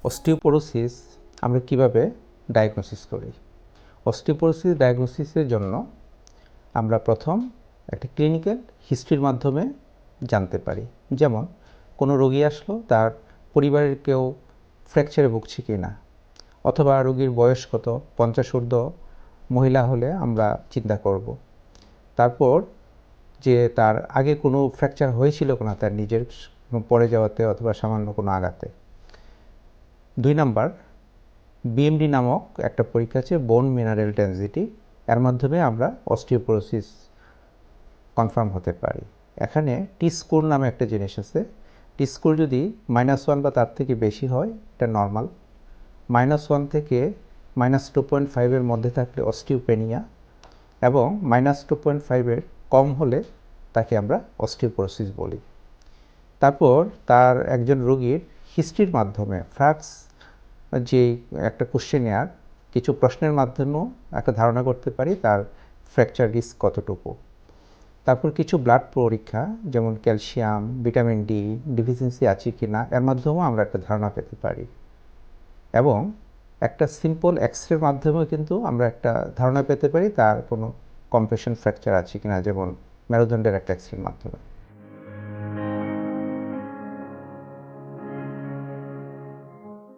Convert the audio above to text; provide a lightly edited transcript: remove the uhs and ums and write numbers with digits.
Osteoporosis আমরা কিভাবে diagnosis করি? অস্টিওপোরোসিস ডায়াগনোসিসের জন্য আমরা প্রথম একটা ক্লিনিক্যাল হিস্ট্রির মাধ্যমে জানতে পারি। যেমন কোনো রোগী আসলো, তার পরিবারের কেউ ফ্র্যাকচারে ভুগছে কি না, অথবা রোগীর বয়স কত, 50 ঊর্ধ্ব মহিলা হলে আমরা চিন্তা করব। তারপর যে তার আগে কোনো ফ্র্যাকচার হয়েছিল কিনা, তার নিজের পড়ে যাওয়াতে অথবা সামান্য কোনো আঘাতে। 2 নাম্বার, বিএমডি নামক একটা পরীক্ষা আছে, বোন মিনারেল ডেনসিটি। এর মাধ্যমে আমরা অস্টিওপোরোসিস কনফার্ম হতে পারি। এখানে টি স্কোর নামে একটা জিনিস আছে। টি স্কোর যদি -1 বা তার থেকে বেশি হয়, এটা নর্মাল। -1 থেকে -2.5 এর মধ্যে থাকলে অস্টিওপেনিয়া, এবং -2.5 এর কম হলে তাকে আমরা অস্টিওপোরোসিস বলি। তারপর তার একজন রোগীর হিস্ট্রির মাধ্যমে ফ্রাক্স যে একটা কোশ্চেনিয়ার, কিছু প্রশ্নের মাধ্যমেও একটা ধারণা করতে পারি তার ফ্র্যাকচার রিস্ক কতটুকু। তারপর কিছু ব্লাড পরীক্ষা, যেমন ক্যালসিয়াম, ভিটামিন ডি ডিফিসিয়েন্সি আছে কি না, এর মাধ্যমেও আমরা একটা ধারণা পেতে পারি। এবং একটা সিম্পল এক্সরের মাধ্যমেও কিন্তু আমরা একটা ধারণা পেতে পারি তার কোনো কম্প্রেশন ফ্র্যাকচার আছে কি না, যেমন মেরুদণ্ডের একটা এক্সরের মাধ্যমে।